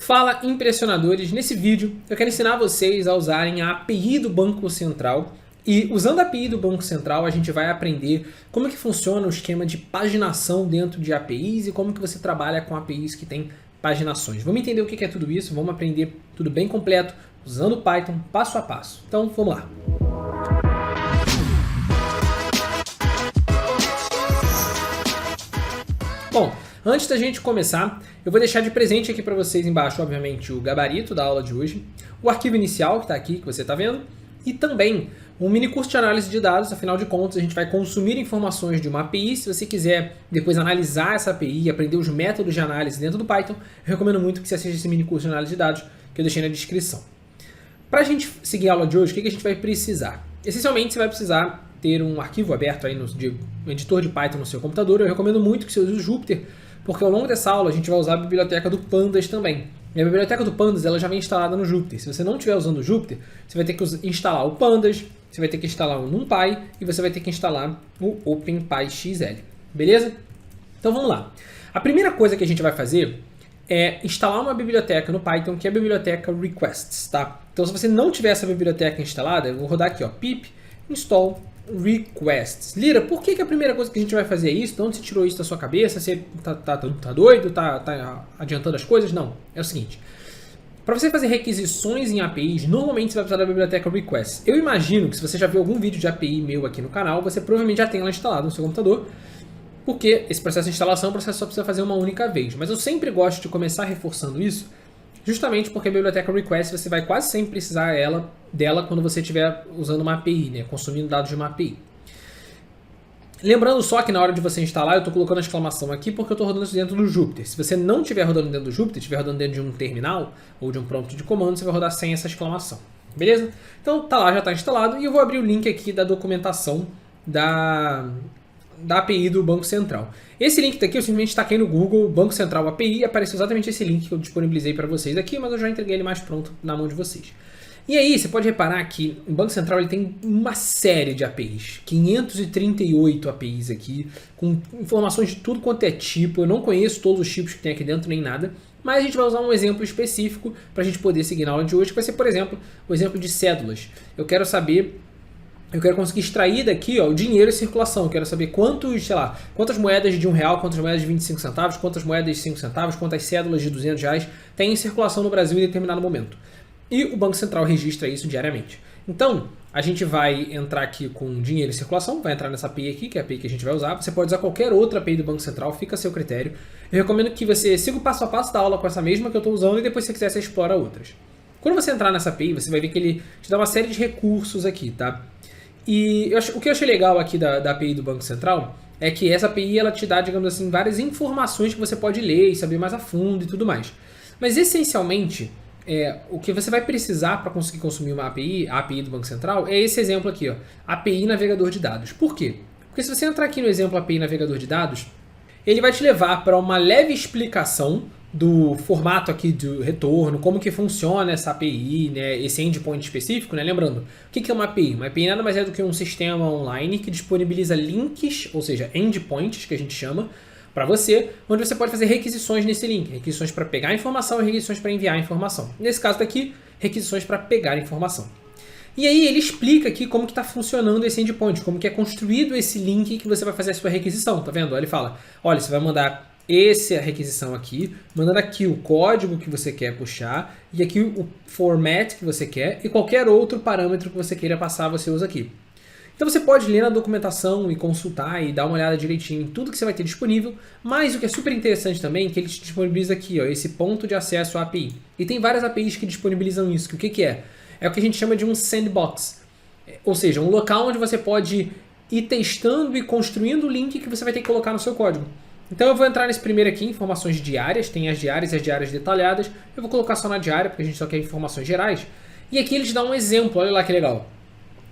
Fala, impressionadores! Nesse vídeo eu quero ensinar vocês a usarem a API do Banco Central e usando a API do Banco Central a gente vai aprender como que funciona o esquema de paginação dentro de APIs e como que você trabalha com APIs que tem paginações. Vamos entender o que é tudo isso, vamos aprender tudo bem completo usando o Python passo a passo. Então vamos lá! Bom, antes da gente começar, eu vou deixar de presente aqui para vocês embaixo, obviamente, o gabarito da aula de hoje, o arquivo inicial que está aqui, que você está vendo, e também um mini curso de análise de dados. Afinal de contas, a gente vai consumir informações de uma API. Se você quiser depois analisar essa API e aprender os métodos de análise dentro do Python, eu recomendo muito que você assista esse mini curso de análise de dados que eu deixei na descrição. Para a gente seguir a aula de hoje, o que a gente vai precisar? Essencialmente, você vai precisar ter um arquivo aberto aí no editor de Python no seu computador. Eu recomendo muito que você use o Jupyter, porque ao longo dessa aula a gente vai usar a biblioteca do Pandas também. E a biblioteca do Pandas ela já vem instalada no Jupyter. Se você não estiver usando o Jupyter, você vai ter que instalar o Pandas, você vai ter que instalar o NumPy e você vai ter que instalar o OpenPyXL. Beleza? Então vamos lá. A primeira coisa que a gente vai fazer é instalar uma biblioteca no Python, que é a biblioteca requests, tá? Então se você não tiver essa biblioteca instalada, eu vou rodar aqui, ó, pip install requests. Lira, por que a primeira coisa que a gente vai fazer é isso? De onde você tirou isso da sua cabeça? Você tá doido? Tá adiantando as coisas? Não. É o seguinte. Para você fazer requisições em APIs, normalmente você vai precisar da biblioteca requests. Eu imagino que se você já viu algum vídeo de API meu aqui no canal, você provavelmente já tem ela instalada no seu computador, porque esse processo de instalação é um processo que só precisa fazer uma única vez. Mas eu sempre gosto de começar reforçando isso, justamente porque a biblioteca request você vai quase sempre precisar dela quando você estiver usando uma API, né, consumindo dados de uma API. Lembrando só que na hora de você instalar, eu estou colocando a exclamação aqui porque eu estou rodando isso dentro do Jupyter. Se você não estiver rodando dentro do Jupyter, estiver rodando dentro de um terminal ou de um prompt de comando, você vai rodar sem essa exclamação. Beleza? Então tá lá, já está instalado e eu vou abrir o link aqui da documentação da API do Banco Central. Esse link daqui eu simplesmente taquei no Google, Banco Central API, e apareceu exatamente esse link que eu disponibilizei para vocês aqui, mas eu já entreguei ele mais pronto na mão de vocês. E aí, você pode reparar que o Banco Central ele tem uma série de APIs, 538 APIs aqui, com informações de tudo quanto é tipo. Eu não conheço todos os tipos que tem aqui dentro, nem nada, mas a gente vai usar um exemplo específico para a gente poder seguir na aula de hoje, que vai ser, por exemplo, o exemplo de cédulas. Eu quero conseguir extrair daqui, ó, o dinheiro em circulação. Eu quero saber quantas moedas de R$1, quantas moedas de 25 centavos, quantas moedas de 5 centavos, quantas cédulas de R$200 tem em circulação no Brasil em determinado momento. E o Banco Central registra isso diariamente. Então, a gente vai entrar aqui com dinheiro em circulação, vai entrar nessa API aqui, que é a API que a gente vai usar. Você pode usar qualquer outra API do Banco Central, fica a seu critério. Eu recomendo que você siga o passo a passo da aula com essa mesma que eu estou usando e depois, se quiser, você explora outras. Quando você entrar nessa API, você vai ver que ele te dá uma série de recursos aqui, tá? E o que eu achei legal aqui da API do Banco Central é que essa API ela te dá, digamos assim, várias informações que você pode ler e saber mais a fundo e tudo mais. Mas essencialmente, o que você vai precisar para conseguir consumir uma API, a API do Banco Central, é esse exemplo aqui, ó, API Navegador de Dados. Por quê? Porque se você entrar aqui no exemplo API Navegador de Dados, ele vai te levar para uma leve explicação do formato aqui do retorno, como que funciona essa API, né, esse endpoint específico, né? Lembrando, o que é uma API? Uma API nada mais é do que um sistema online que disponibiliza links, ou seja, endpoints, que a gente chama, para você, onde você pode fazer requisições nesse link. Requisições para pegar a informação e requisições para enviar a informação. Nesse caso daqui, requisições para pegar a informação. E aí ele explica aqui como que está funcionando esse endpoint, como que é construído esse link que você vai fazer a sua requisição, tá vendo? Aí ele fala, olha, você vai mandar essa requisição aqui, mandando aqui o código que você quer puxar e aqui o format que você quer e qualquer outro parâmetro que você queira passar, você usa aqui. Então você pode ler na documentação e consultar e dar uma olhada direitinho em tudo que você vai ter disponível, mas o que é super interessante também é que ele te disponibiliza aqui, ó, esse ponto de acesso à API. E tem várias APIs que disponibilizam isso, que o que é? É o que a gente chama de um sandbox, ou seja, um local onde você pode ir testando e construindo o link que você vai ter que colocar no seu código. Então eu vou entrar nesse primeiro aqui, informações diárias, tem as diárias e as diárias detalhadas. Eu vou colocar só na diária, porque a gente só quer informações gerais. E aqui ele te dá um exemplo, olha lá que legal.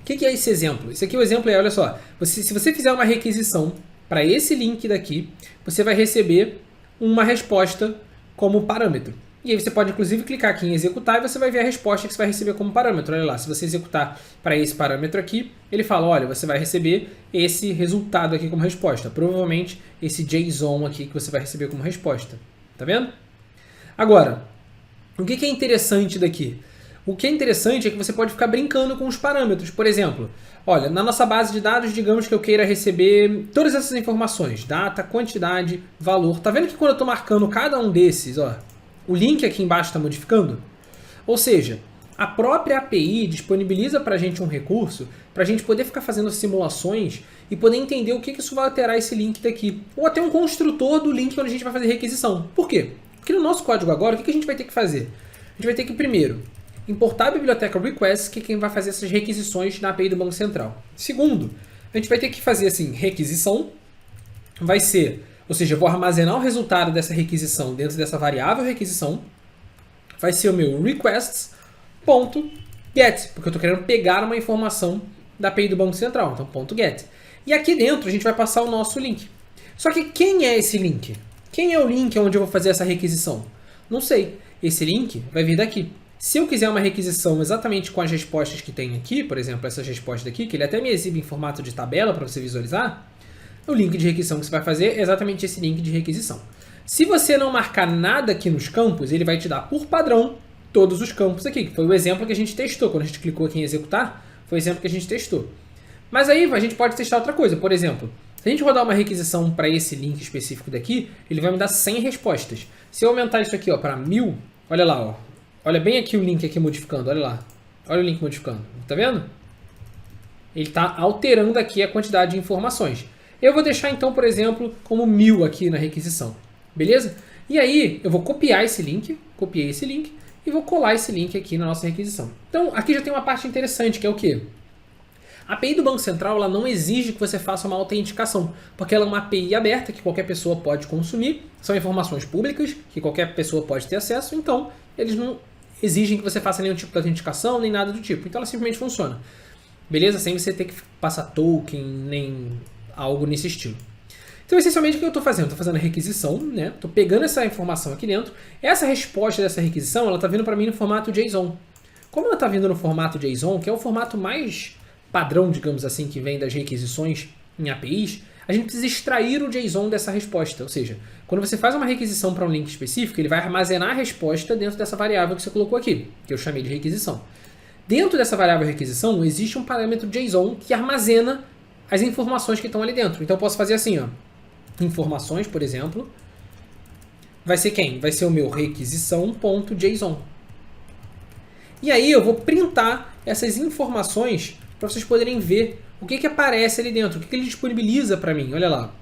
O que é esse exemplo? Esse aqui o exemplo é, olha só, se você fizer uma requisição para esse link daqui, você vai receber uma resposta como parâmetro. E aí você pode inclusive clicar aqui em executar e você vai ver a resposta que você vai receber como parâmetro. Olha lá, se você executar para esse parâmetro aqui, ele fala, olha, você vai receber esse resultado aqui como resposta. Provavelmente esse JSON aqui que você vai receber como resposta. Tá vendo? Agora, O que é interessante daqui? O que é interessante é que você pode ficar brincando com os parâmetros. Por exemplo, olha, na nossa base de dados, digamos que eu queira receber todas essas informações. Data, quantidade, valor. Tá vendo que quando eu estou marcando cada um desses, ó, o link aqui embaixo está modificando? Ou seja, a própria API disponibiliza para a gente um recurso para a gente poder ficar fazendo simulações e poder entender o que isso vai alterar esse link daqui. Ou até um construtor do link onde a gente vai fazer requisição. Por quê? Porque no nosso código agora, o que a gente vai ter que fazer? A gente vai ter que, primeiro, importar a biblioteca request, que é quem vai fazer essas requisições na API do Banco Central. Segundo, a gente vai ter que fazer assim, requisição, vai ser, ou seja, eu vou armazenar o resultado dessa requisição dentro dessa variável requisição, vai ser o meu requests.get, porque eu estou querendo pegar uma informação da API do Banco Central, então .get. E aqui dentro a gente vai passar o nosso link. Só que quem é esse link? Quem é o link onde eu vou fazer essa requisição? Não sei. Esse link vai vir daqui. Se eu quiser uma requisição exatamente com as respostas que tem aqui, por exemplo, essas respostas aqui, que ele até me exibe em formato de tabela para você visualizar, o link de requisição que você vai fazer é exatamente esse link de requisição. Se você não marcar nada aqui nos campos, ele vai te dar por padrão todos os campos aqui, que foi o exemplo que a gente testou. Quando a gente clicou aqui em executar, foi o exemplo que a gente testou. Mas aí a gente pode testar outra coisa. Por exemplo, se a gente rodar uma requisição para esse link específico daqui, ele vai me dar 100 respostas. Se eu aumentar isso aqui para 1000, olha lá, ó. Olha bem aqui o link aqui modificando, olha lá. Olha o link modificando, tá vendo? Ele está alterando aqui a quantidade de informações. Eu vou deixar então, por exemplo, como 1000 aqui na requisição, beleza? E aí eu vou copiar esse link, copiei esse link e vou colar esse link aqui na nossa requisição. Então aqui já tem uma parte interessante, que é o quê? A API do Banco Central ela não exige que você faça uma autenticação, porque ela é uma API aberta que qualquer pessoa pode consumir, são informações públicas que qualquer pessoa pode ter acesso, então eles não exigem que você faça nenhum tipo de autenticação, nem nada do tipo. Então ela simplesmente funciona. Beleza? Sem você ter que passar token, nem algo nesse estilo. Então, essencialmente, o que eu estou fazendo? Estou fazendo a requisição, né? Estou pegando essa informação aqui dentro. Essa resposta dessa requisição, ela está vindo para mim no formato JSON. Como ela está vindo no formato JSON, que é o formato mais padrão, digamos assim, que vem das requisições em APIs, a gente precisa extrair o JSON dessa resposta. Ou seja, quando você faz uma requisição para um link específico, ele vai armazenar a resposta dentro dessa variável que você colocou aqui, que eu chamei de requisição. Dentro dessa variável requisição, existe um parâmetro JSON que armazena as informações que estão ali dentro. Então eu posso fazer assim, ó. Informações, por exemplo, vai ser quem? Vai ser o meu requisição.json. E aí eu vou printar essas informações para vocês poderem ver o que aparece ali dentro, o que ele disponibiliza para mim. Olha lá.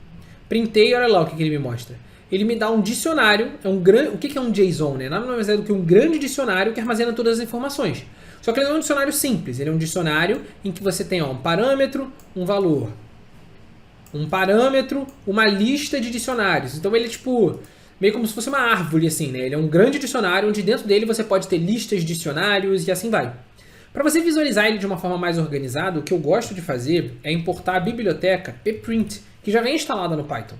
Printei, olha lá o que ele me mostra. Ele me dá um dicionário, o que é um JSON? Né? Nada mais é do que um grande dicionário que armazena todas as informações. Só que ele não é um dicionário simples, ele é um dicionário em que você tem um parâmetro, um valor, um parâmetro, uma lista de dicionários. Então ele é tipo, meio como se fosse uma árvore assim, né? Ele é um grande dicionário onde dentro dele você pode ter listas de dicionários e assim vai. Para você visualizar ele de uma forma mais organizada, o que eu gosto de fazer é importar a biblioteca pprint, que já vem instalada no Python.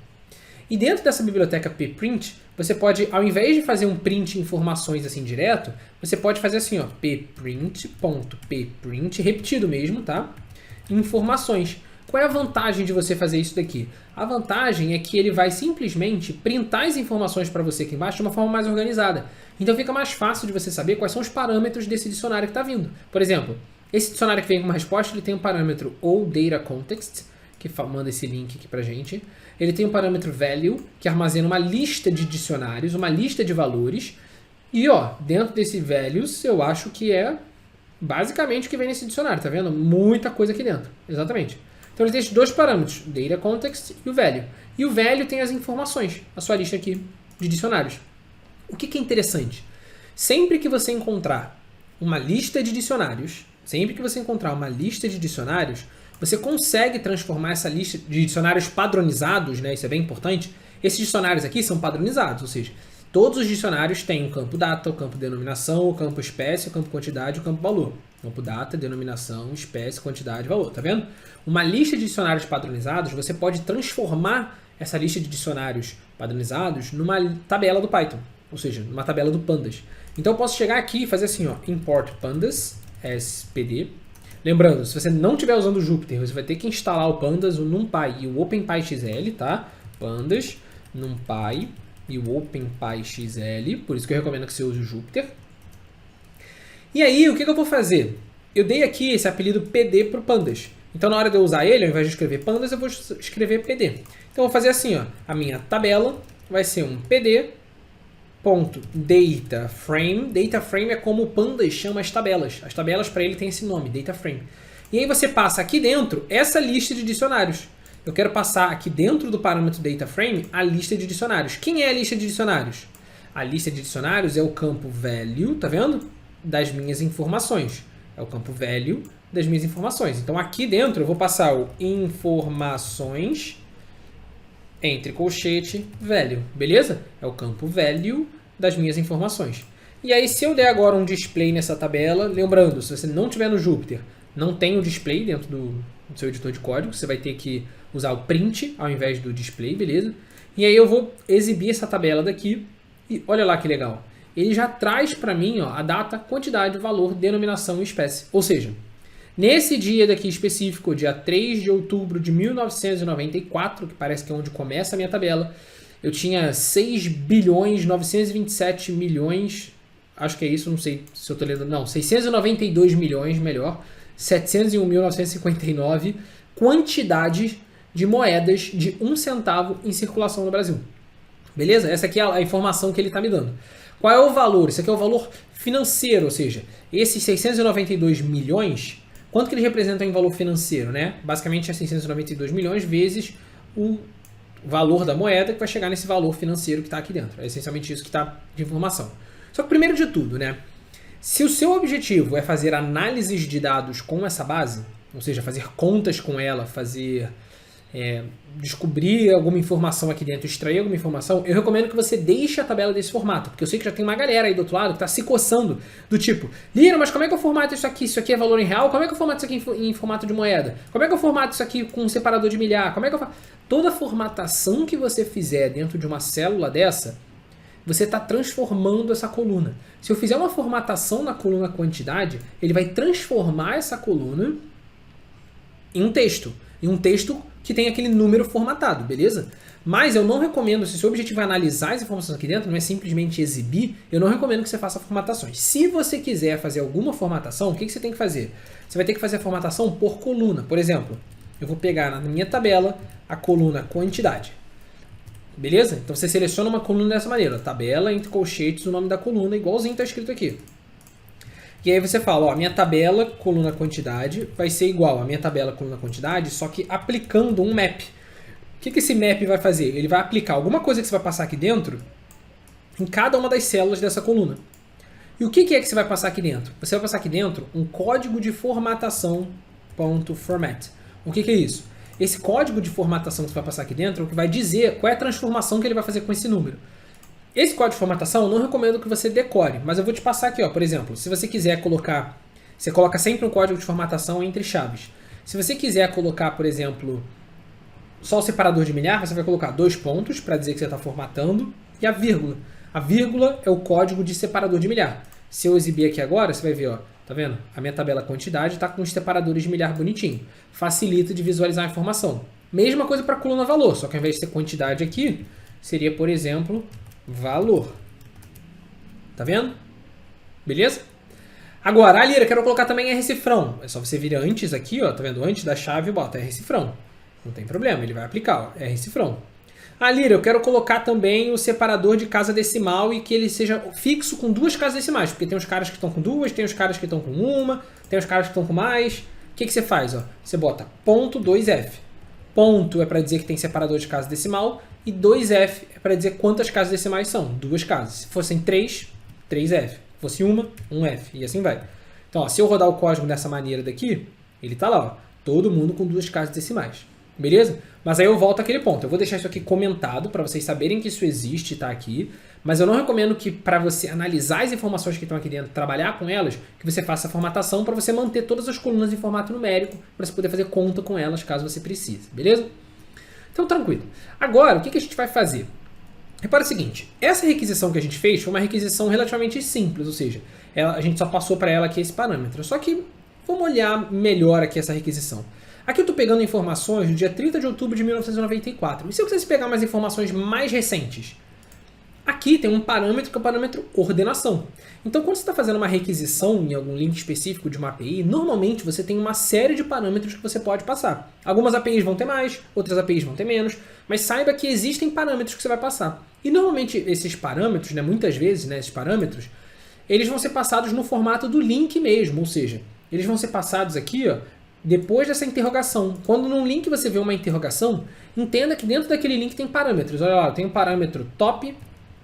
E dentro dessa biblioteca pprint, você pode, ao invés de fazer um print informações assim direto, você pode fazer assim, ó, pprint.pprint, repetido mesmo, tá? Informações. Qual é a vantagem de você fazer isso daqui? A vantagem é que ele vai simplesmente printar as informações para você aqui embaixo de uma forma mais organizada. Então fica mais fácil de você saber quais são os parâmetros desse dicionário que está vindo. Por exemplo, esse dicionário que vem com uma resposta, ele tem um parâmetro ou data context, que manda esse link aqui pra gente. Ele tem um parâmetro value, que armazena uma lista de dicionários, uma lista de valores. E ó, dentro desse values, eu acho que é basicamente o que vem nesse dicionário, tá vendo? Muita coisa aqui dentro, exatamente. Então ele tem esses dois parâmetros, data context e o value. E o value tem as informações, a sua lista aqui de dicionários. O que é interessante? Sempre que você encontrar uma lista de dicionários, você consegue transformar essa lista de dicionários padronizados, né? Isso é bem importante. Esses dicionários aqui são padronizados, ou seja, todos os dicionários têm o campo data, o campo denominação, o campo espécie, o campo quantidade e o campo valor. Campo data, denominação, espécie, quantidade e valor, tá vendo? Uma lista de dicionários padronizados, você pode transformar essa lista de dicionários padronizados numa tabela do Python, ou seja, numa tabela do Pandas. Então eu posso chegar aqui e fazer assim, ó, import pandas, spd. Lembrando, se você não estiver usando o Jupyter, você vai ter que instalar o Pandas, o NumPy e o OpenPyXL, tá? Pandas, NumPy, e o OpenPyXL, por isso que eu recomendo que você use o Jupyter. E aí, o que eu vou fazer? Eu dei aqui esse apelido PD para o Pandas. Então, na hora de eu usar ele, ao invés de escrever Pandas, eu vou escrever PD. Então, eu vou fazer assim, ó, a minha tabela vai ser um PD.DataFrame. DataFrame é como o Pandas chama as tabelas. As tabelas para ele tem esse nome, DataFrame. E aí você passa aqui dentro essa lista de dicionários. Eu quero passar aqui dentro do parâmetro DataFrame a lista de dicionários. Quem é a lista de dicionários? A lista de dicionários é o campo value, tá vendo? Das minhas informações. É o campo value das minhas informações. Então aqui dentro eu vou passar o informações entre colchete value, beleza? É o campo value das minhas informações. E aí se eu der agora um display nessa tabela, lembrando, se você não tiver no Jupyter, não tem o display dentro do seu editor de código, você vai ter que usar o print ao invés do display, beleza? E aí eu vou exibir essa tabela daqui e olha lá que legal. Ele já traz para mim, ó, a data, quantidade, valor, denominação e espécie. Ou seja, nesse dia daqui específico, dia 3 de outubro de 1994, que parece que é onde começa a minha tabela, eu tinha 6 bilhões 927 milhões, acho que é isso, não sei se eu estou lendo, não, 692 milhões, melhor, 701.959 quantidades de moedas de 1 centavo em circulação no Brasil. Beleza? Essa aqui é a informação que ele está me dando. Qual é o valor? Isso aqui é o valor financeiro, ou seja, esses 692 milhões, quanto que ele representa em valor financeiro, né? Basicamente é 692 milhões vezes o valor da moeda que vai chegar nesse valor financeiro que está aqui dentro. É essencialmente isso que está de informação. Só que primeiro de tudo, né? Se o seu objetivo é fazer análises de dados com essa base, ou seja, fazer contas com ela, descobrir alguma informação aqui dentro, extrair alguma informação, eu recomendo que você deixe a tabela desse formato, porque eu sei que já tem uma galera aí do outro lado que está se coçando do tipo, Lira, mas como é que eu formato isso aqui? Isso aqui é valor em real? Como é que eu formato isso aqui em formato de moeda? Como é que eu formato isso aqui com um separador de milhar? Como é que eu faço? Toda formatação que você fizer dentro de uma célula dessa, você está transformando essa coluna. Se eu fizer uma formatação na coluna quantidade, ele vai transformar essa coluna em um texto que tem aquele número formatado, beleza? Mas eu não recomendo, se o seu objetivo é analisar as informações aqui dentro, não é simplesmente exibir, eu não recomendo que você faça formatações. Se você quiser fazer alguma formatação, o que você tem que fazer? Você vai ter que fazer a formatação por coluna. Por exemplo, eu vou pegar na minha tabela a coluna quantidade. Beleza? Então você seleciona uma coluna dessa maneira, tabela entre colchetes, o nome da coluna, igualzinho está escrito aqui. E aí você fala, ó, minha tabela coluna quantidade vai ser igual a minha tabela coluna quantidade, só que aplicando um map. O que esse map vai fazer? Ele vai aplicar alguma coisa que você vai passar aqui dentro em cada uma das células dessa coluna. E o que é que você vai passar aqui dentro? Você vai passar aqui dentro um código de formatação .format. O que é isso? Esse código de formatação que você vai passar aqui dentro é o que vai dizer qual é a transformação que ele vai fazer com esse número. Esse código de formatação eu não recomendo que você decore, mas eu vou te passar aqui, ó, por exemplo, se você quiser colocar, você coloca sempre um código de formatação entre chaves. Se você quiser colocar, por exemplo, só o separador de milhar, você vai colocar 2 pontos para dizer que você está formatando e a vírgula. A vírgula é o código de separador de milhar. Se eu exibir aqui agora, você vai ver, ó, tá vendo? A minha tabela quantidade está com os separadores de milhar bonitinho. Facilita de visualizar a informação. Mesma coisa para a coluna valor, só que ao invés de ser quantidade aqui, seria, por exemplo, valor. Tá vendo? Beleza? Agora, Lira, quero colocar também R-cifrão. É só você vir antes aqui, ó, tá vendo? Antes da chave, bota R-cifrão. Não tem problema, ele vai aplicar, ó, R-cifrão. Lira, eu quero colocar também o separador de casa decimal e que ele seja fixo com 2 casas decimais, porque tem os caras que estão com 2, tem os caras que estão com 1, tem os caras que estão com mais. O que você faz? Ó? Você bota .2f. Ponto é para dizer que tem separador de casa decimal e 2f é para dizer quantas casas decimais são. 2 casas. Se fossem 3, 3f. Se fosse 1f. E assim vai. Então, ó, se eu rodar o código dessa maneira daqui, ele está lá. Ó, todo mundo com 2 casas decimais. Beleza? Mas aí eu volto àquele ponto. Eu vou deixar isso aqui comentado para vocês saberem que isso existe, tá aqui. Mas eu não recomendo que para você analisar as informações que estão aqui dentro, trabalhar com elas, que você faça a formatação para você manter todas as colunas em formato numérico, para você poder fazer conta com elas caso você precise. Beleza? Então, tranquilo. Agora, o que a gente vai fazer? Repara o seguinte, essa requisição que a gente fez foi uma requisição relativamente simples, ou seja, a gente só passou para ela aqui esse parâmetro. Só que vamos olhar melhor aqui essa requisição. Aqui eu estou pegando informações do dia 30 de outubro de 1994. E se eu quisesse pegar umas informações mais recentes? Aqui tem um parâmetro que é o parâmetro ordenação. Então, quando você está fazendo uma requisição em algum link específico de uma API, normalmente você tem uma série de parâmetros que você pode passar. Algumas APIs vão ter mais, outras APIs vão ter menos, mas saiba que existem parâmetros que você vai passar. E normalmente esses parâmetros, né, muitas vezes, né, esses parâmetros, eles vão ser passados no formato do link mesmo, ou seja, eles vão ser passados aqui, ó, depois dessa interrogação. Quando num link você vê uma interrogação, entenda que dentro daquele link tem parâmetros. Olha lá, eu tenho um parâmetro top,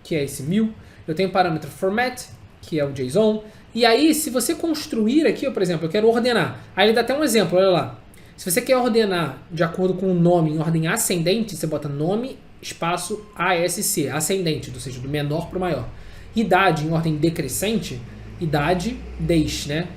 que é esse 1000, eu tenho um parâmetro format, que é o JSON, e aí se você construir aqui, ó, por exemplo, eu quero ordenar, aí ele dá até um exemplo, olha lá, se você quer ordenar de acordo com o nome em ordem ascendente, você bota nome, espaço, ASC, ascendente, ou seja, do menor para o maior. Idade em ordem decrescente, idade, deix, né?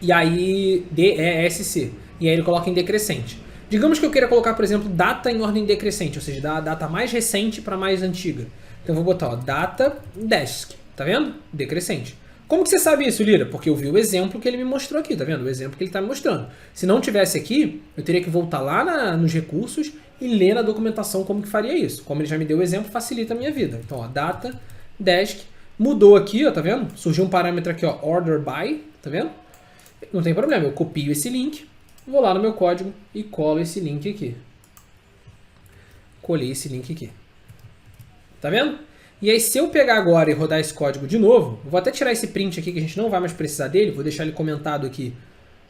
E aí, DESC, e aí ele coloca em decrescente. Digamos que eu queira colocar, por exemplo, data em ordem decrescente, ou seja, da data mais recente para mais antiga. Então eu vou botar, ó, data desk, tá vendo? Decrescente. Como que você sabe isso, Lira? Porque eu vi o exemplo que ele me mostrou aqui, tá vendo? O exemplo que ele está me mostrando. Se não tivesse aqui, eu teria que voltar lá nos recursos e ler na documentação como que faria isso. Como ele já me deu o exemplo, facilita a minha vida. Então, ó, data desk, mudou aqui, ó, tá vendo? Surgiu um parâmetro aqui, ó, order by, tá vendo? Não tem problema, eu copio esse link, vou lá no meu código e colo esse link aqui. Colei esse link aqui. Tá vendo? E aí se eu pegar agora e rodar esse código de novo, vou até tirar esse print aqui que a gente não vai mais precisar dele, vou deixar ele comentado aqui,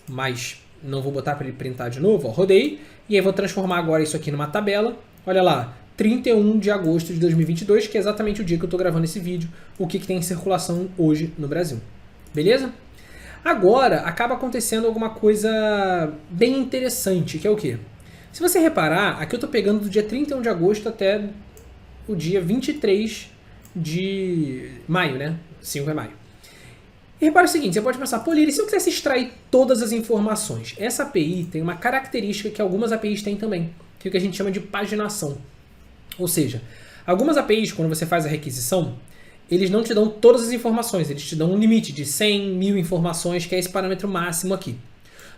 mas não vou botar para ele printar de novo, ó, rodei, e aí vou transformar agora isso aqui numa tabela, olha lá, 31 de agosto de 2022, que é exatamente o dia que eu estou gravando esse vídeo, o que tem em circulação hoje no Brasil. Beleza? Agora, acaba acontecendo alguma coisa bem interessante, que é o quê? Se você reparar, aqui eu estou pegando do dia 31 de agosto até o dia 23 de maio, né? 5 é maio. E repara o seguinte, você pode pensar, pô, Lira, e se eu quisesse extrair todas as informações? Essa API tem uma característica que algumas APIs têm também, que é o que a gente chama de paginação. Ou seja, algumas APIs, quando você faz a requisição, eles não te dão todas as informações, eles te dão um limite de 100, 1000 informações, que é esse parâmetro máximo aqui.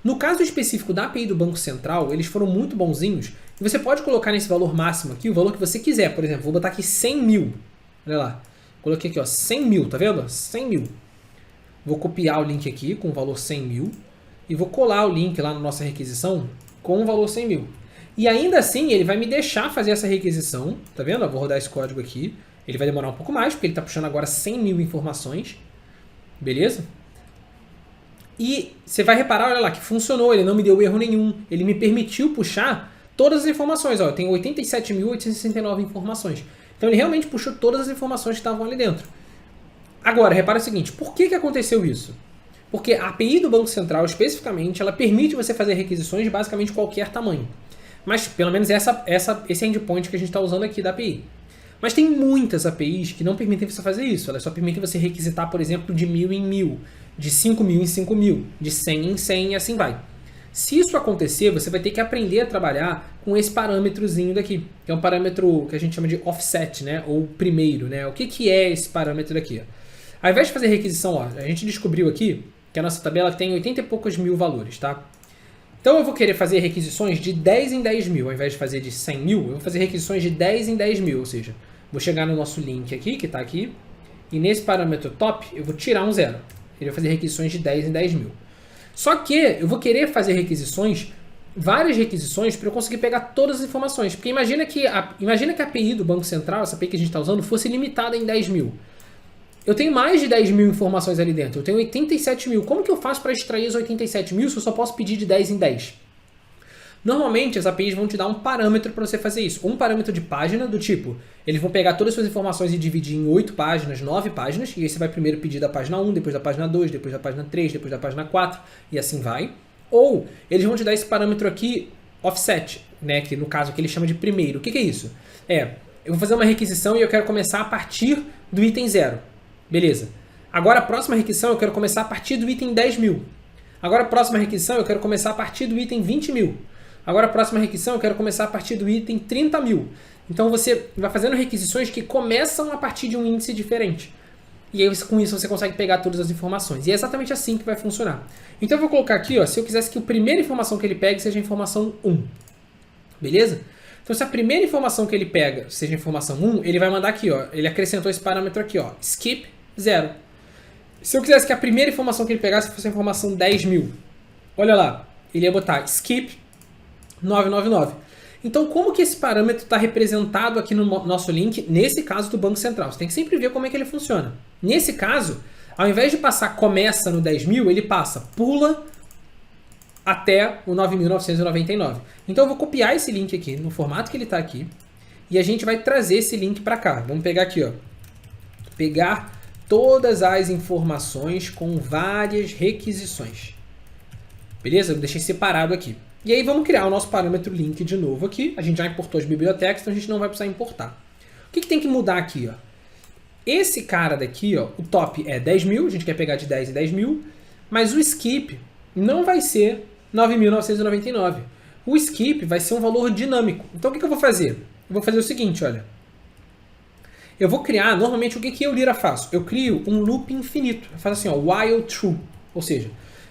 No caso específico da API do Banco Central, eles foram muito bonzinhos, e você pode colocar nesse valor máximo aqui o valor que você quiser. Por exemplo, vou botar aqui 100 mil. Olha lá, coloquei aqui, ó, 100 mil, tá vendo? 100 mil. Vou copiar o link aqui com o valor 100 mil, e vou colar o link lá na nossa requisição com o valor 100 mil. E ainda assim, ele vai me deixar fazer essa requisição, tá vendo? Eu vou rodar esse código aqui. Ele vai demorar um pouco mais, porque ele está puxando agora 100 mil informações. Beleza? E você vai reparar, olha lá, que funcionou, ele não me deu erro nenhum. Ele me permitiu puxar todas as informações. Ó, eu tenho 87.869 informações. Então ele realmente puxou todas as informações que estavam ali dentro. Agora, repara o seguinte, por que aconteceu isso? Porque a API do Banco Central, especificamente, ela permite você fazer requisições de basicamente qualquer tamanho. Mas, pelo menos, esse endpoint que a gente está usando aqui da API. Mas tem muitas APIs que não permitem você fazer isso. Elas só permitem você requisitar, por exemplo, de 1000 em 1000, de 5000 em 5000, de 100 em 100 e assim vai. Se isso acontecer, você vai ter que aprender a trabalhar com esse parâmetrozinho daqui, que é um parâmetro que a gente chama de offset, né? Ou primeiro, né? O que é esse parâmetro daqui? Ao invés de fazer requisição, ó, a gente descobriu aqui que a nossa tabela tem 80 e poucos mil valores, tá? Então eu vou querer fazer requisições de 10 em 10 mil, ao invés de fazer de 100 mil, eu vou fazer requisições de 10 em 10 mil, ou seja, vou chegar no nosso link aqui, que está aqui, e nesse parâmetro top eu vou tirar um zero. Ele vai fazer requisições de 10 em 10 mil. Só que eu vou querer fazer requisições, várias requisições, para eu conseguir pegar todas as informações. Porque imagina que a API do Banco Central, essa API que a gente está usando, fosse limitada em 10 mil. Eu tenho mais de 10 mil informações ali dentro, eu tenho 87 mil. Como que eu faço para extrair as 87 mil se eu só posso pedir de 10 em 10? Normalmente as APIs vão te dar um parâmetro para você fazer isso. Um parâmetro de página do tipo, eles vão pegar todas as suas informações e dividir em 8 páginas, 9 páginas, e aí você vai primeiro pedir da página 1, depois da página 2, depois da página 3, depois da página 4, e assim vai. Ou eles vão te dar esse parâmetro aqui, offset, né, que no caso aqui ele chama de primeiro. O que é isso? Eu vou fazer uma requisição e eu quero começar a partir do item 0. Beleza. Agora a próxima requisição eu quero começar a partir do item 10 mil. Agora a próxima requisição eu quero começar a partir do item 20 mil. Agora a próxima requisição eu quero começar a partir do item 30 mil. Então você vai fazendo requisições que começam a partir de um índice diferente. E aí com isso você consegue pegar todas as informações. E é exatamente assim que vai funcionar. Então eu vou colocar aqui, ó, se eu quisesse que a primeira informação que ele pegue seja a informação 1. Beleza? Então, se a primeira informação que ele pega seja a informação 1, ele vai mandar aqui, ó, ele acrescentou esse parâmetro aqui, ó, skip 0. Se eu quisesse que a primeira informação que ele pegasse fosse a informação 10.000, olha lá, ele ia botar skip 999. Então, como que esse parâmetro está representado aqui no nosso link, nesse caso do Banco Central? Você tem que sempre ver como é que ele funciona. Nesse caso, ao invés de passar começa no 10.000, ele pula até o 9.999. Então, eu vou copiar esse link aqui, no formato que ele está aqui, e a gente vai trazer esse link para cá. Vamos pegar aqui, ó. Pegar todas as informações com várias requisições. Beleza? Eu deixei separado aqui. E aí vamos criar o nosso parâmetro link de novo aqui. A gente já importou as bibliotecas, então a gente não vai precisar importar. O que tem que mudar aqui? Ó? Esse cara daqui, ó, o top é 10.000, a gente quer pegar de 10 em 10.000, mas o skip não vai ser 9.999. O skip vai ser um valor dinâmico. Então o que eu vou fazer? Eu vou fazer o seguinte, olha. Eu vou criar, normalmente o que eu, Lira, faço? Eu crio um loop infinito. Eu faço assim, ó, while true. Ou seja,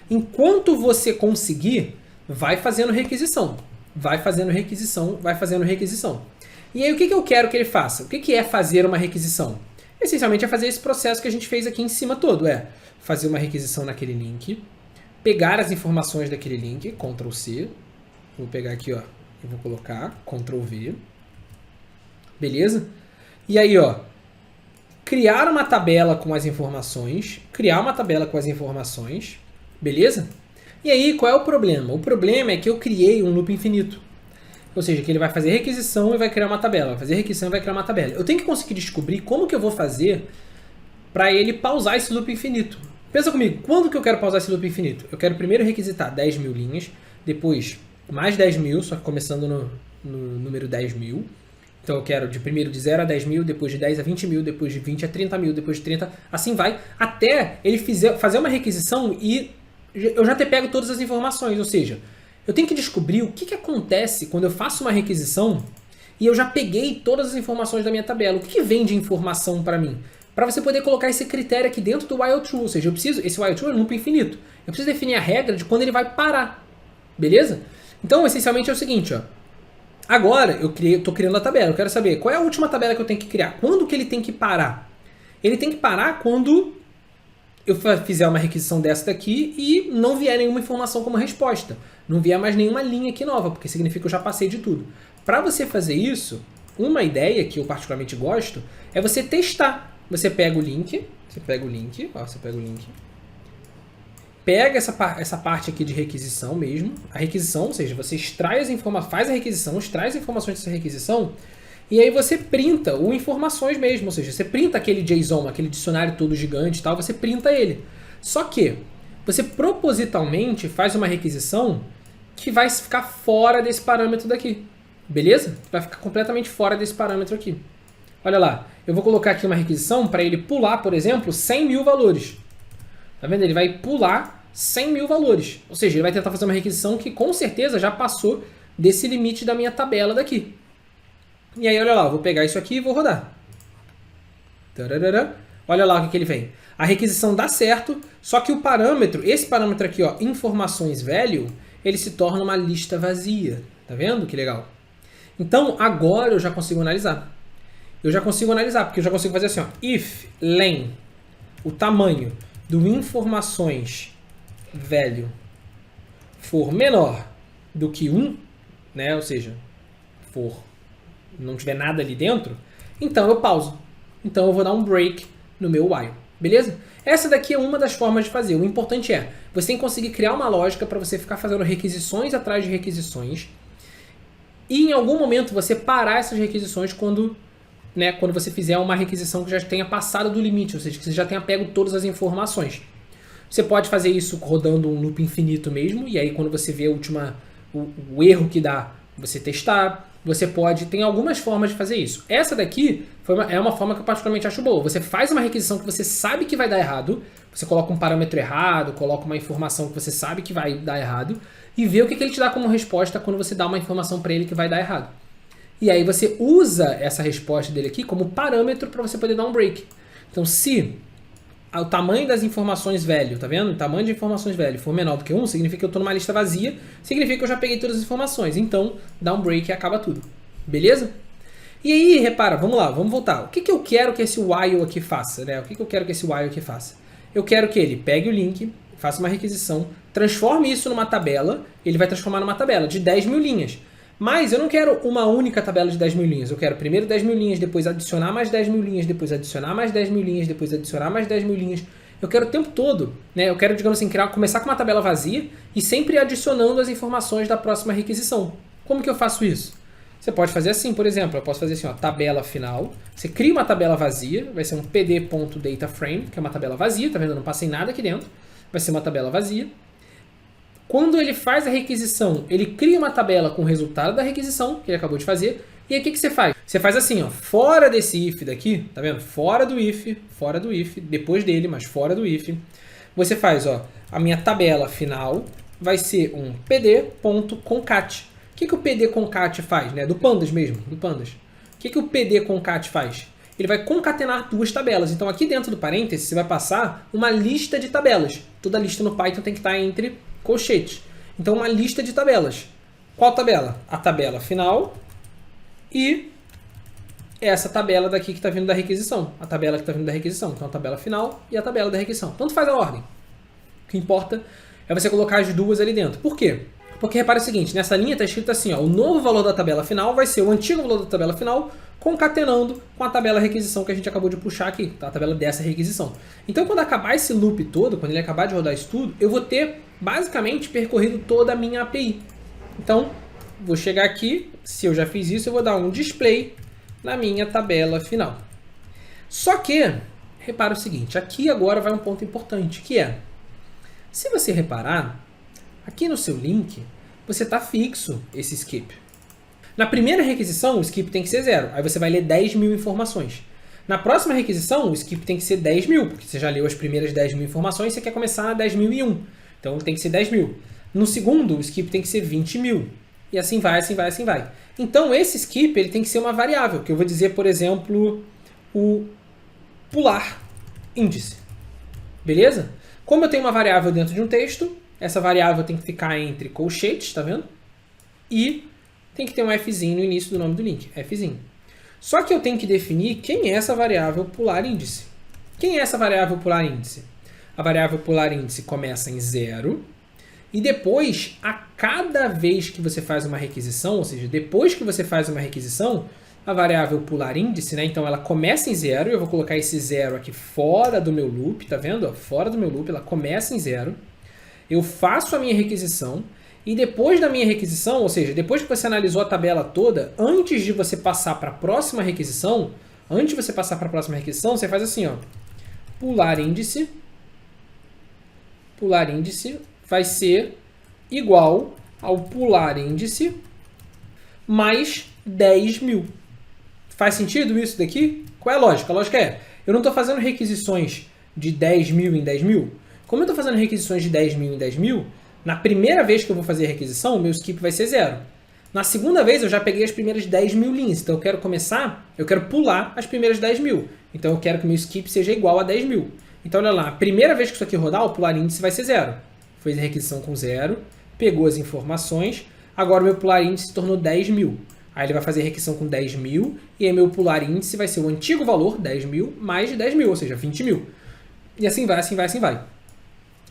enquanto você conseguir, vai fazendo requisição. Vai fazendo requisição, vai fazendo requisição. E aí o que eu quero que ele faça? O que é fazer uma requisição? Essencialmente é fazer esse processo que a gente fez aqui em cima todo. É fazer uma requisição naquele link, pegar as informações daquele link, Ctrl C. Vou pegar aqui, ó, e vou colocar Ctrl V. Beleza? E aí, ó, criar uma tabela com as informações, beleza? E aí, qual é o problema? O problema é que eu criei um loop infinito. Ou seja, que ele vai fazer requisição e vai criar uma tabela. Vai fazer requisição e vai criar uma tabela. Eu tenho que conseguir descobrir como que eu vou fazer para ele pausar esse loop infinito. Pensa comigo, quando que eu quero pausar esse loop infinito? Eu quero primeiro requisitar 10.000 linhas, depois mais 10.000, só que começando no número 10.000. Então eu quero primeiro de 0 a 10.000, depois de 10 a 20.000, depois de 20 a 30.000, depois de 30, assim vai, até ele fazer uma requisição e eu já ter pego todas as informações. Ou seja, eu tenho que descobrir o que acontece quando eu faço uma requisição e eu já peguei todas as informações da minha tabela. O que vem de informação para mim? Para você poder colocar esse critério aqui dentro do while true. Ou seja, esse while true é um loop infinito. Eu preciso definir a regra de quando ele vai parar. Beleza? Então, essencialmente é o seguinte, ó. Agora, eu estou criando a tabela. Eu quero saber qual é a última tabela que eu tenho que criar. Quando que ele tem que parar? Ele tem que parar quando eu fizer uma requisição dessa daqui e não vier nenhuma informação como resposta. Não vier mais nenhuma linha aqui nova, porque significa que eu já passei de tudo. Para você fazer isso, uma ideia que eu particularmente gosto é você testar. Você pega o link, pega essa parte aqui de requisição mesmo, a requisição, ou seja, você extrai as informações, faz a requisição, extrai as informações dessa requisição, e aí você printa o informações mesmo, ou seja, você printa aquele JSON, aquele dicionário todo gigante e tal, você printa ele. Só que você propositalmente faz uma requisição que vai ficar fora desse parâmetro daqui, beleza? Vai ficar completamente fora desse parâmetro aqui. Olha lá, eu vou colocar aqui uma requisição para ele pular, por exemplo, 100.000 valores. Tá vendo? Ele vai pular 100.000 valores. Ou seja, ele vai tentar fazer uma requisição que com certeza já passou desse limite da minha tabela daqui. E aí, olha lá, eu vou pegar isso aqui e vou rodar. Tararara. Olha lá o que ele vem. A requisição dá certo, só que o parâmetro, esse parâmetro aqui, ó, informações value, ele se torna uma lista vazia. Tá vendo? Que legal. Então, agora eu já consigo analisar. Porque eu já consigo fazer assim, ó, if len, o tamanho do informações value for menor do que 1, né? Ou seja, não tiver nada ali dentro, então eu pauso. Então eu vou dar um break no meu while, beleza? Essa daqui é uma das formas de fazer. O importante é, você tem que conseguir criar uma lógica para você ficar fazendo requisições atrás de requisições e em algum momento você parar essas requisições quando você fizer uma requisição que já tenha passado do limite, ou seja, que você já tenha pego todas as informações. Você pode fazer isso rodando um loop infinito mesmo, e aí quando você vê o erro que dá, você testar. Você tem algumas formas de fazer isso. Essa daqui é uma forma que eu particularmente acho boa. Você faz uma requisição que você sabe que vai dar errado, você coloca um parâmetro errado, coloca uma informação que você sabe que vai dar errado, e vê o que ele te dá como resposta quando você dá uma informação para ele que vai dar errado. E aí você usa essa resposta dele aqui como parâmetro para você poder dar um break. Então, se o tamanho das informações velho, tá vendo? O tamanho de informações velho for menor do que 1, significa que eu estou numa lista vazia, significa que eu já peguei todas as informações. Então, dá um break e acaba tudo. Beleza? E aí, repara, vamos lá, vamos voltar. O que eu quero que esse while aqui faça, né? O que eu quero que esse while aqui faça? Eu quero que ele pegue o link, faça uma requisição, transforme isso numa tabela, ele vai transformar numa tabela de 10 mil linhas. Mas eu não quero uma única tabela de 10 mil linhas. Eu quero primeiro 10 mil linhas, depois adicionar mais 10 mil linhas, depois adicionar mais 10 mil linhas, depois adicionar mais 10 mil linhas. Eu quero o tempo todo, né? Eu quero, digamos assim, começar com uma tabela vazia e sempre adicionando as informações da próxima requisição. Como que eu faço isso? Você pode fazer assim, por exemplo, eu posso fazer assim, ó, tabela final. Você cria uma tabela vazia, vai ser um pd.dataframe, que é uma tabela vazia, tá vendo? Eu não passei nada aqui dentro. Vai ser uma tabela vazia. Quando ele faz a requisição, ele cria uma tabela com o resultado da requisição que ele acabou de fazer. E aí o que você faz? Você faz assim, ó, fora desse if daqui, tá vendo? Fora do if, depois dele, mas fora do if. Você faz, ó, a minha tabela final vai ser um pd.concat. O que o pd-concat faz? Né? Do pandas mesmo, do pandas. O que o pd-concat faz? Ele vai concatenar duas tabelas. Então aqui dentro do parênteses você vai passar uma lista de tabelas. Toda lista no Python tem que estar entre colchetes. Então uma lista de tabelas. Qual tabela? A tabela final e essa tabela daqui que está vindo da requisição. A tabela que está vindo da requisição. Então a tabela final e a tabela da requisição. Tanto faz a ordem. O que importa é você colocar as duas ali dentro. Por quê? Porque repara o seguinte, nessa linha está escrito assim, ó, o novo valor da tabela final vai ser o antigo valor da tabela final concatenando com a tabela requisição que a gente acabou de puxar aqui, tá? A tabela dessa requisição. Então quando acabar esse loop todo, quando ele acabar de rodar isso tudo, eu vou ter basicamente percorrido toda a minha API. Então, vou chegar aqui, se eu já fiz isso, eu vou dar um display na minha tabela final. Só que, repara o seguinte, aqui agora vai um ponto importante, que é, se você reparar, aqui no seu link, você está fixo esse skip. Na primeira requisição, o skip tem que ser 0. Aí você vai ler 10 mil informações. Na próxima requisição, o skip tem que ser 10 mil, porque você já leu as primeiras 10 mil informações e você quer começar na 10.001. Então tem que ser 10 mil. No segundo, o skip tem que ser 20 mil. E assim vai, assim vai, assim vai. Então esse skip ele tem que ser uma variável, que eu vou dizer, por exemplo, o pular índice. Beleza? Como eu tenho uma variável dentro de um texto, essa variável tem que ficar entre colchetes, tá vendo? E tem que ter um Fzinho no início do nome do link, Fzinho. Só que eu tenho que definir quem é essa variável pular índice. Quem é essa variável pular índice? A variável pular índice começa em 0 e depois, a cada vez que você faz uma requisição, ou seja, depois que você faz uma requisição, a variável pular índice, né? Então ela começa em 0, eu vou colocar esse 0 aqui fora do meu loop, tá vendo? Fora do meu loop, ela começa em 0. Eu faço a minha requisição e depois da minha requisição, ou seja, depois que você analisou a tabela toda, antes de você passar para a próxima requisição, você faz assim, ó, pular índice vai ser igual ao pular índice mais 10 mil. Faz sentido isso daqui? Qual é a lógica? A lógica é, eu não estou fazendo requisições de 10 mil em 10 mil. Como eu estou fazendo requisições de 10 mil em 10 mil, na primeira vez que eu vou fazer a requisição, o meu skip vai ser 0. Na segunda vez, eu já peguei as primeiras 10 mil linhas. Então, eu quero pular as primeiras 10 mil. Então, eu quero que o meu skip seja igual a 10 mil. Então, olha lá, a primeira vez que isso aqui rodar, o pular índice vai ser 0. Fez a requisição com 0, pegou as informações, agora o meu pular índice se tornou 10 mil. Aí ele vai fazer a requisição com 10 mil, e aí meu pular índice vai ser o antigo valor, 10 mil, mais 10 mil, ou seja, 20 mil. E assim vai, assim vai, assim vai.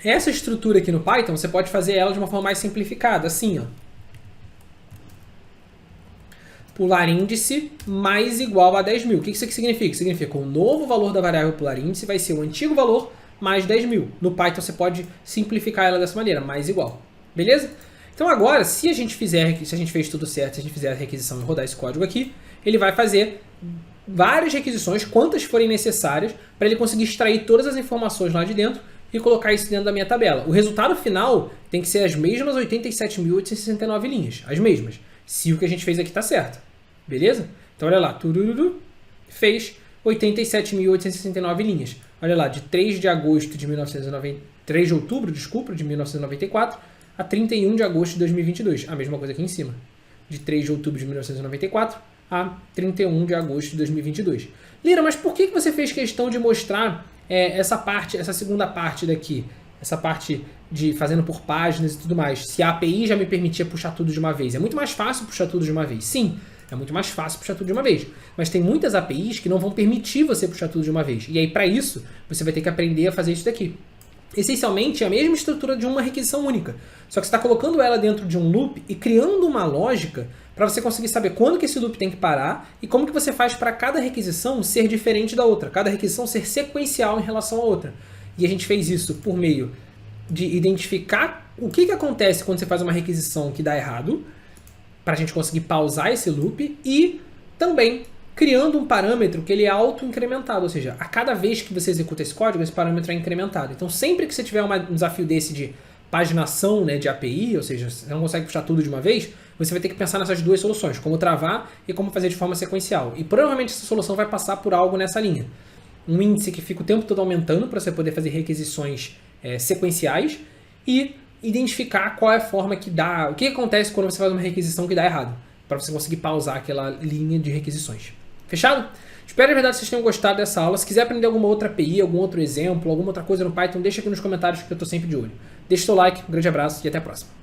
Essa estrutura aqui no Python, você pode fazer ela de uma forma mais simplificada, assim, ó. Pular índice mais igual a 10 mil. O que isso aqui significa? Significa que o novo valor da variável pular índice vai ser o antigo valor mais 10 mil. No Python você pode simplificar ela dessa maneira, mais igual. Beleza? Então agora, se a gente fez tudo certo, se a gente fizer a requisição e rodar esse código aqui, ele vai fazer várias requisições, quantas forem necessárias, para ele conseguir extrair todas as informações lá de dentro e colocar isso dentro da minha tabela. O resultado final tem que ser as mesmas 87.869 linhas. As mesmas. Se o que a gente fez aqui está certo. Beleza? Então olha lá. Turururu, fez 87.869 linhas. Olha lá, de 3 de agosto de 3 de outubro, desculpa, de 1994 a 31 de agosto de 2022. A mesma coisa aqui em cima. De 3 de outubro de 1994 a 31 de agosto de 2022. Lira, mas por que você fez questão de mostrar essa segunda parte daqui? Essa parte de fazendo por páginas e tudo mais. Se a API já me permitia puxar tudo de uma vez. É muito mais fácil puxar tudo de uma vez. Sim, É muito mais fácil puxar tudo de uma vez. Mas tem muitas APIs que não vão permitir você puxar tudo de uma vez. E aí, para isso, você vai ter que aprender a fazer isso daqui. Essencialmente, é a mesma estrutura de uma requisição única. Só que você está colocando ela dentro de um loop e criando uma lógica para você conseguir saber quando que esse loop tem que parar e como que você faz para cada requisição ser diferente da outra, cada requisição ser sequencial em relação à outra. E a gente fez isso por meio de identificar o que acontece quando você faz uma requisição que dá errado, para a gente conseguir pausar esse loop, e também criando um parâmetro que ele é auto-incrementado, ou seja, a cada vez que você executa esse código, esse parâmetro é incrementado. Então sempre que você tiver um desafio desse de paginação, né, de API, ou seja, você não consegue puxar tudo de uma vez, você vai ter que pensar nessas duas soluções, como travar e como fazer de forma sequencial. E provavelmente essa solução vai passar por algo nessa linha. Um índice que fica o tempo todo aumentando para você poder fazer requisições sequenciais e identificar qual é a forma que dá, o que acontece quando você faz uma requisição que dá errado, para você conseguir pausar aquela linha de requisições. Fechado? Espero de verdade que vocês tenham gostado dessa aula. Se quiser aprender alguma outra API, algum outro exemplo, alguma outra coisa no Python, deixa aqui nos comentários que eu estou sempre de olho. Deixa o seu like, um grande abraço e até a próxima.